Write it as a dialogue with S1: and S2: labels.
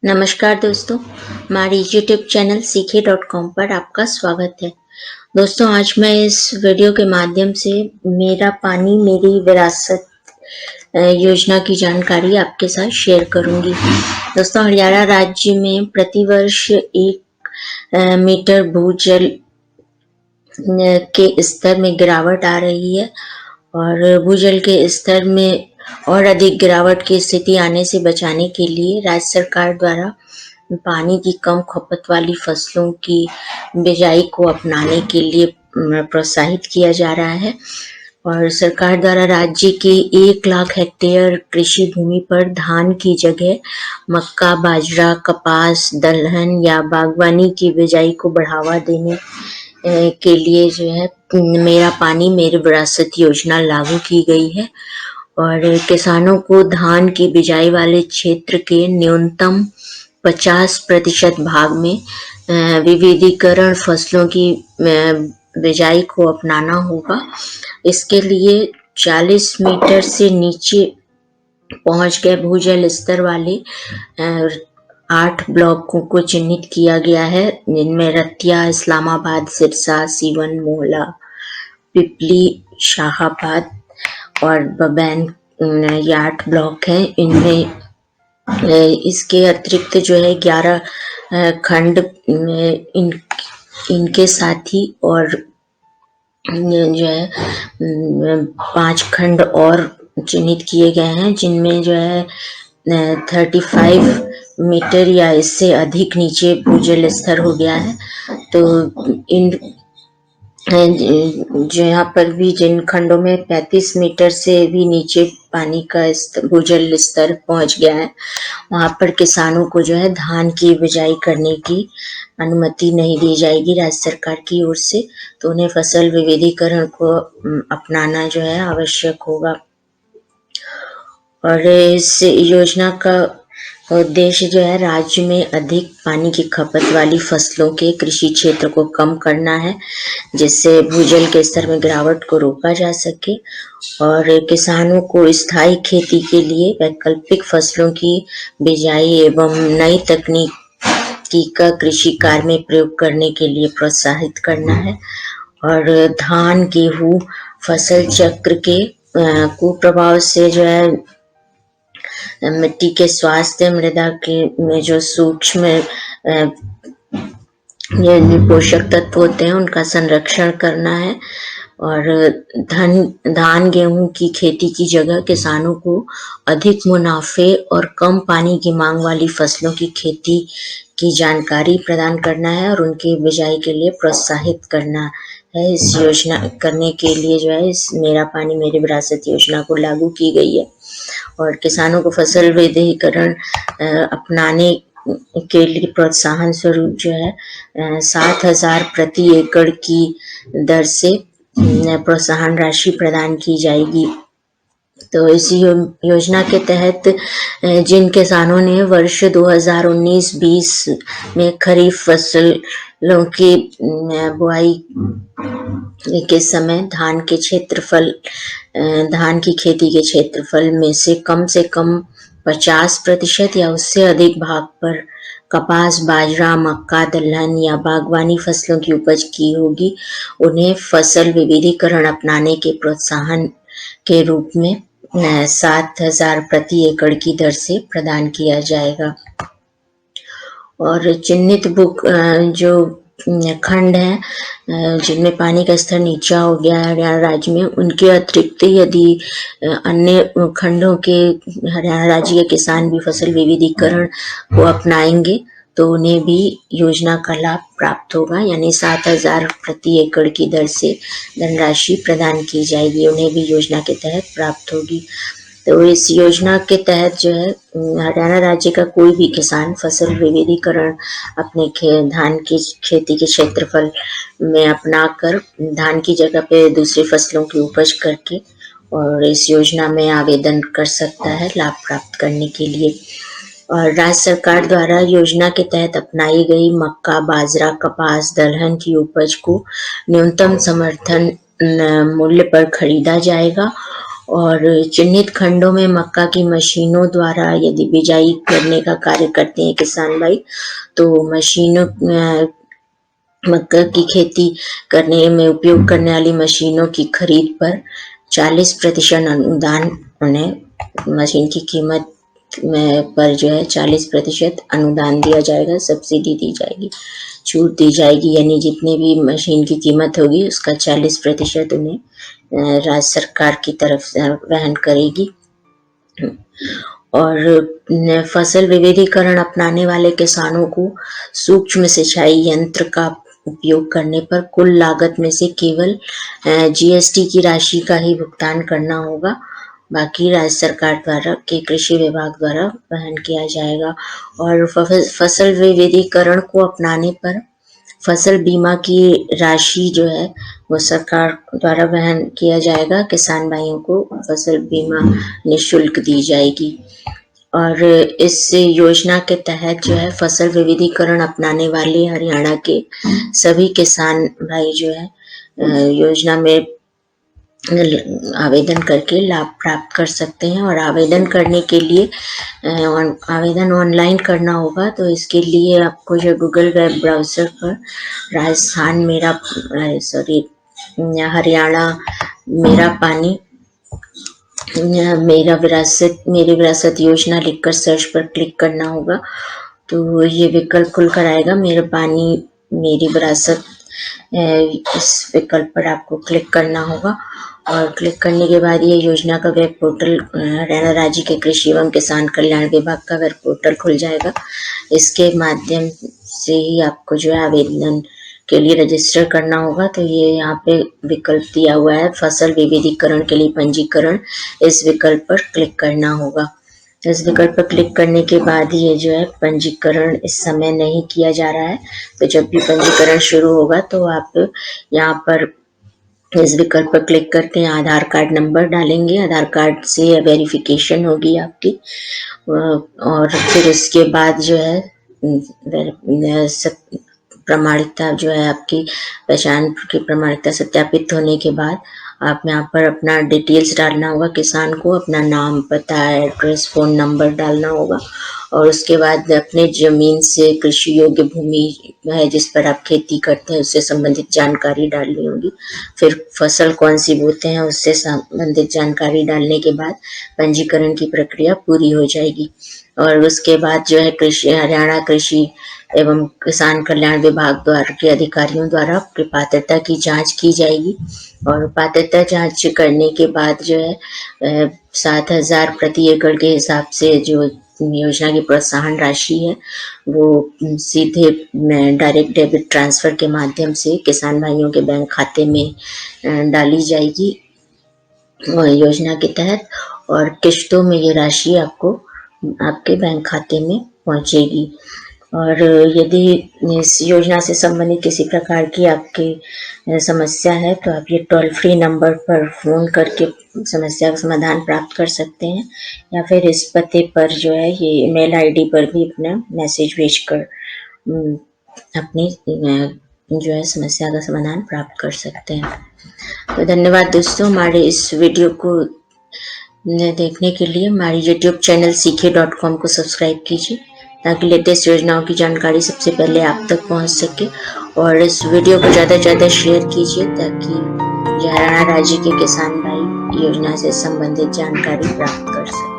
S1: नमस्कार दोस्तों, हमारे यूट्यूब चैनल सीखे.com पर आपका स्वागत है। दोस्तों, आज मैं इस वीडियो के माध्यम से मेरा पानी मेरी विरासत योजना की जानकारी आपके साथ शेयर करूंगी। दोस्तों, हरियाणा राज्य में प्रतिवर्ष 1 मीटर भूजल के स्तर में गिरावट आ रही है और भूजल के स्तर में और अधिक गिरावट की स्थिति आने से बचाने के लिए राज्य सरकार द्वारा पानी की कम खपत वाली फसलों की बिजाई को अपनाने के लिए प्रोत्साहित किया जा रहा है और सरकार द्वारा राज्य के 1 लाख हेक्टेयर कृषि भूमि पर धान की जगह मक्का, बाजरा, कपास, दलहन या बागवानी की बिजाई को बढ़ावा देने के लिए जो है मेरा पानी मेरी विरासत योजना लागू की गई है और किसानों को धान की बिजाई वाले क्षेत्र के न्यूनतम 50% भाग में विविधीकरण फसलों की बिजाई को अपनाना होगा। इसके लिए 40 मीटर से नीचे पहुंच गए भूजल स्तर वाले 8 ब्लॉकों को चिन्हित किया गया है, जिनमें रतिया, इस्लामाबाद, सिरसा, सीवन, मोहला, पिपली, शाहाबाद और बबैन ये 8 ब्लॉक हैं। इनमें इसके अतिरिक्त जो है 11 खंड इनके साथ ही और जो है 5 खंड और चिन्हित किए गए हैं, जिनमें जो है 35 मीटर या इससे अधिक नीचे भूजल स्तर हो गया है। तो इन जो यहाँ पर भी जिन खंडों में 35 मीटर से भी नीचे पानी का भूजल स्तर पहुंच गया है, वहां पर किसानों को जो है धान की बिजाई करने की अनुमति नहीं दी जाएगी राज्य सरकार की ओर से। तो उन्हें फसल विविधीकरण को अपनाना जो है आवश्यक होगा और इस योजना का उद्देश्य जो है राज्य में अधिक पानी की खपत वाली फसलों के कृषि क्षेत्र को कम करना है, जिससे भूजल के स्तर में गिरावट को रोका जा सके और किसानों को स्थायी खेती के लिए वैकल्पिक फसलों की बिजाई एवं नई तकनीकी का कृषि कार्य में प्रयोग करने के लिए प्रोत्साहित करना है और धान, गेहूं फसल चक्र के कुप्रभाव से जो है मिट्टी के स्वास्थ्य, मृदा के में जो सूक्ष्म ये पोषक तत्व होते हैं उनका संरक्षण करना है और धान गेहूं की खेती की जगह किसानों को अधिक मुनाफे और कम पानी की मांग वाली फसलों की खेती की जानकारी प्रदान करना है और उनकी बिजाई के लिए प्रोत्साहित करना है। इस योजना करने के लिए जो है इस मेरा पानी मेरी विरासत योजना को लागू की गई है और किसानों को फसल विविधीकरण अपनाने के लिए प्रोत्साहन स्वरूप जो है 7,000 प्रति एकड़ की दर से प्रोत्साहन राशि प्रदान की जाएगी। तो इस योजना के तहत जिन किसानों ने वर्ष 2019-20 में खरीफ फसलों की बुआई के समय धान की खेती के क्षेत्रफल में से कम 50% या उससे अधिक भाग पर कपास, बाजरा, मक्का, दलहन या बागवानी फसलों की उपज की होगी, उन्हें फसल विविधीकरण अपनाने के प्रोत्साहन के रूप में 7,000 प्रति एकड़ की दर से प्रदान किया जाएगा और चिन्हित जो खंड हैं जिनमें पानी का स्तर नीचा हो गया है हरियाणा राज्य में, उनके अतिरिक्त यदि अन्य खंडों के हरियाणा राज्य के किसान भी फसल विविधीकरण को अपनाएंगे तो उन्हें भी योजना का लाभ प्राप्त होगा, यानी 7,000 प्रति एकड़ की दर से धनराशि प्रदान की जाएगी, उन्हें भी योजना के तहत प्राप्त होगी। तो इस योजना के तहत जो है हरियाणा राज्य का कोई भी किसान फसल विविधीकरण अपने धान की खेती के क्षेत्रफल में अपनाकर धान की जगह पे दूसरी फसलों की उपज करके और इस योजना में आवेदन कर सकता है लाभ प्राप्त करने के लिए। और राज्य सरकार द्वारा योजना के तहत अपनाई गई मक्का, बाजरा, कपास, दलहन की उपज को न्यूनतम समर्थन मूल्य पर खरीदा जाएगा और चिन्हित खंडों में मक्का की मशीनों द्वारा यदि बिजाई करने का कार्य करते हैं किसान भाई, तो मशीनों मक्का की खेती करने में उपयोग करने वाली मशीनों की खरीद पर 40% अनुदान उन्हें मशीन की कीमत में पर जो है 40% अनुदान दिया जाएगा, सब्सिडी दी जाएगी, छूट दी जाएगी। यानी जितनी भी मशीन की कीमत होगी उसका 40% उन्हें राज्य सरकार की तरफ से वहन करेगी। और फसल विविधीकरण अपनाने वाले किसानों को सूक्ष्म सिंचाई यंत्र का उपयोग करने पर कुल लागत में से केवल जीएसटी की राशि का ही भुगतान करना होगा, बाकी राज्य सरकार द्वारा के कृषि विभाग द्वारा वहन किया जाएगा। और फसल विविधीकरण को अपनाने पर फसल बीमा की राशि जो है वो सरकार द्वारा वहन किया जाएगा, किसान भाइयों को फसल बीमा निःशुल्क दी जाएगी। और इस योजना के तहत जो है फसल विविधीकरण अपनाने वाले हरियाणा के सभी किसान भाई जो है योजना में आवेदन करके लाभ प्राप्त कर सकते हैं। और आवेदन करने के लिए आवेदन ऑनलाइन करना होगा, तो इसके लिए आपको जो गूगल वेब ब्राउज़र पर राजस्थान हरियाणा मेरा पानी मेरी विरासत योजना लिखकर सर्च पर क्लिक करना होगा। तो ये विकल्प खुल कर आएगा, मेरा पानी मेरी विरासत। इस विकल्प पर आपको क्लिक करना होगा और क्लिक करने के बाद ये योजना का वेब पोर्टल हरियाणा राज्य के कृषि एवं किसान कल्याण विभाग का वेब पोर्टल खुल जाएगा। इसके माध्यम से ही आपको जो है आवेदन के लिए रजिस्टर करना होगा। तो ये यहाँ पे विकल्प दिया हुआ है, फसल विविधीकरण के लिए पंजीकरण, इस विकल्प पर क्लिक करना होगा। इस विकल्प पर क्लिक करने के बाद ये जो है पंजीकरण इस समय नहीं किया जा रहा है, तो जब भी पंजीकरण शुरू होगा तो आप यहाँ पर इस विकल्प पर क्लिक करते हैं, आधार कार्ड नंबर डालेंगे, आधार कार्ड से वेरिफिकेशन होगी आपकी। और फिर उसके बाद जो है प्रमाणिकता जो है आपकी पहचान की प्रमाणिकता सत्यापित होने के बाद आप यहाँ पर अपना डिटेल्स डालना होगा, किसान को अपना नाम, पता, एड्रेस, फ़ोन नंबर डालना होगा। और उसके बाद अपने ज़मीन से कृषि योग्य भूमि है जिस पर आप खेती करते हैं उससे संबंधित जानकारी डालनी होगी। फिर फसल कौन सी बोते हैं उससे संबंधित जानकारी डालने के बाद पंजीकरण की प्रक्रिया पूरी हो जाएगी। और उसके बाद जो है हरियाणा कृषि एवं किसान कल्याण विभाग द्वारा के अधिकारियों द्वारा आपकी पात्रता की जांच की जाएगी। और पात्रता जांच करने के बाद जो है 7,000 प्रति एकड़ के हिसाब से जो योजना की प्रोत्साहन राशि है वो सीधे डायरेक्ट डेबिट ट्रांसफर के माध्यम से किसान भाइयों के बैंक खाते में डाली जाएगी योजना के तहत। और किश्तों में ये राशि आपको आपके बैंक खाते में पहुंचेगी। और यदि इस योजना से संबंधित किसी प्रकार की आपकी समस्या है तो आप ये टोल फ्री नंबर पर फ़ोन करके समस्या का समाधान प्राप्त कर सकते हैं, या फिर इस पते पर जो है ये ईमेल आईडी पर भी अपना मैसेज भेजकर अपनी जो है समस्या का समाधान प्राप्त कर सकते हैं। तो धन्यवाद दोस्तों, हमारे इस वीडियो को देखने के लिए हमारी यूट्यूब चैनल सीखे.com को सब्सक्राइब कीजिए ताकि लेटेस्ट योजनाओं की जानकारी सबसे पहले आप तक पहुंच सके। और इस वीडियो को ज़्यादा से ज़्यादा शेयर कीजिए ताकि हरियाणा राज्य के किसान भाई योजना से संबंधित जानकारी प्राप्त कर सकें।